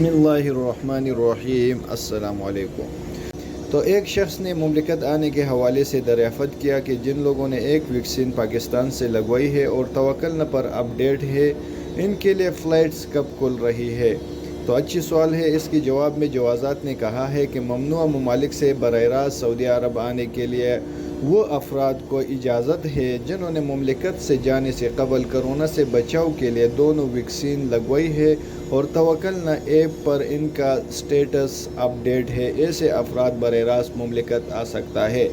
बिस्मिल्लाहिर्रहमानिर्रहीम। अस्सलाम वालेकुम। तो एक शख्स ने मुमलिकत आने के हवाले से दरियाफ़त किया कि जिन लोगों ने एक वैक्सीन पाकिस्तान से लगवाई है और तवक्कल न पर अपडेट है, इनके लिए फ़्लाइट्स कब खुल रही है। तो अच्छी सवाल है। इसके जवाब में जवाज़ात ने कहा है कि ममनुआ ममालिक से बराह रास्त सऊदी अरब आने के लिए वो अफराद को इजाज़त है जिन्होंने मुमलिकत से जाने से कबल कोरोना से बचाव के लिए दोनों वैक्सीन लगवाई है और तवक्कल न ऐप पर इनका स्टेटस अपडेट है। ऐसे अफराद बराह रास्त मुमलिकत आ सकता है।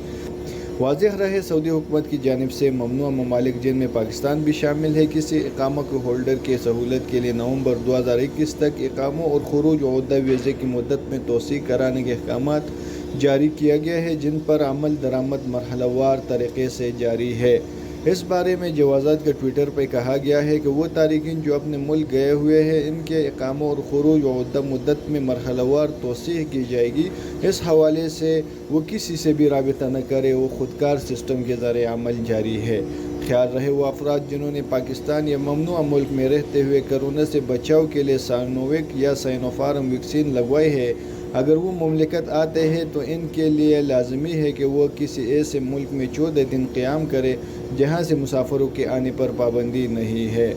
वाज़ेह रहे, सऊदी हुकूमत की जानिब से ममनुआ ममालिक जिनमें पाकिस्तान भी शामिल है, किसी इकामा के होल्डर के सहूलत के लिए नवंबर 2021 तक इकामा और खुरूज उहदा वीज़े की मुद्दत में तोसी कराने के अहकामात जारी किया गया है, जिन पर अमल दरामद मरहलावार तरीक़े से जारी है। इस बारे में जवाज़ात के ट्विटर पर कहा गया है कि वो तारिकीन जो अपने मुल्क गए हुए हैं, इनके इकामा और खुरूज उहदा मुद्दत में मरहलावार तोसी की जाएगी। इस हवाले से वो किसी से भी राबिता न करे, वो खुदकार सिस्टम के ज़रिए अमल जारी है। ख्याल रहे, वो अफराद जिन्होंने पाकिस्तान या ममनुआ मुल्क में रहते हुए कोरोना से बचाव के लिए साइनोवेक या साइनोफार्म वैक्सीन लगवाए है, अगर वो मुमलिकत आते हैं तो इनके लिए लाजमी है कि वो किसी ऐसे मुल्क में 14 दिन क़याम करे जहाँ से मुसाफिरों के आने पर पाबंदी नहीं है।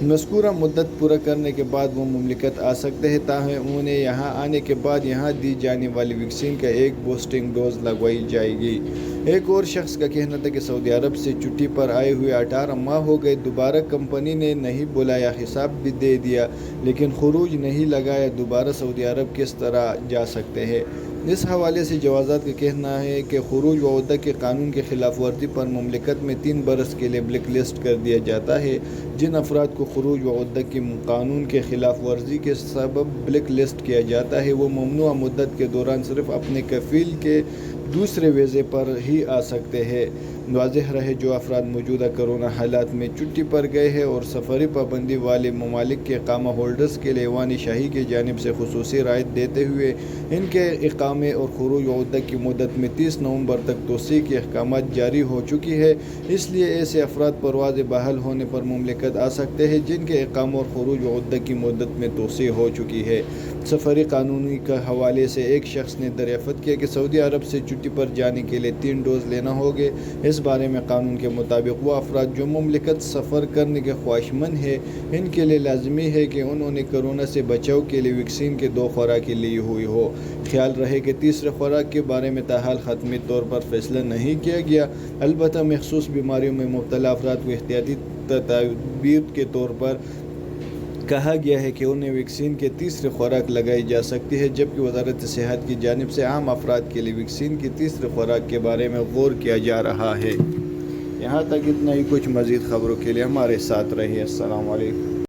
मज़कूरा मुद्दत पूरा करने के बाद वो मुमलिकत आ सकते हैं, ताहम उन्हें यहाँ आने के बाद यहाँ दी जाने वाली वैक्सीन का एक बूस्टिंग डोज लगवाई जाएगी। एक और शख्स का कहना था कि सऊदी अरब से छुट्टी पर आए हुए 18 माह हो गए, दोबारा कंपनी ने नहीं बुलाया, हिसाब भी दे दिया, लेकिन खुरूज नहीं लगाया, दोबारा सऊदी अरब किस तरह जा सकते हैं। इस हवाले से जवाज़ात का कहना है कि खुरूज उहदा के कानून के खिलाफ वर्जी पर मुमलिकत में 3 बरस के लिए ब्लैक लिस्ट कर दिया जाता है। जिन अफराद को खुरूज उहदा के कानून के खिलाफ वर्जी के सबब ब्लैक लिस्ट किया जाता है, वो ममनुआ मुद्दत के दौरान सिर्फ अपने कफ़ील के दूसरे वीज़े पर ही आ सकते हैं। वाज़ेह रहे, जो अफराद मौजूदा कोरोना हालात में छुट्टी पर गए हैं और सफ़री पाबंदी वाले ममालिक के इकामा होल्डर्स के लिए ऐवान शाही की जानिब से खुसूसी रायत देते हुए इनके इकामे और खुरूज उहदा की मुद्दत में 30 नवंबर तक तोसी के अहकामात जारी हो चुकी है। इसलिए ऐसे अफराद परवाज़ बहाल होने पर मुमलिकत आ सकते हैं जिनके इकामा और खुरूज उहदा की मुद्दत में तोसी हो चुकी है। सफ़री कानूनी के हवाले से एक शख्स ने दरियाफ़त किया कि सऊदी अरब से छुट्टी पर जाने के लिए 3 डोज लेना होंगे। इस बारे में कानून के मुताबिक वो अफराद जो मुमलिकत सफ़र करने के ख्वाहिशमंद है, इनके लिए लाजमी है कि उन्होंने कोरोना से बचाव के लिए वैक्सीन के 2 खुराकें ली हुई हो। ख्याल रहे कि तीसरे खुराक के बारे में ताहाल ख़त्मी तौर पर फैसला नहीं किया गया। अलबत्ता मखसूस बीमारियों में मुब्तला अफराद को एहतियाती तदबीर के तौर पर कहा गया है कि उन्हें वैक्सीन के तीसरे खुराक लगाई जा सकती है, जबकि वज़ारत सेहत की जानिब से आम अफराद के लिए वैक्सीन की तीसरे खुराक के बारे में गौर किया जा रहा है। यहाँ तक इतना ही। कुछ मज़ीद ख़बरों के लिए हमारे साथ रहिए। अस्सलाम वालेकुम।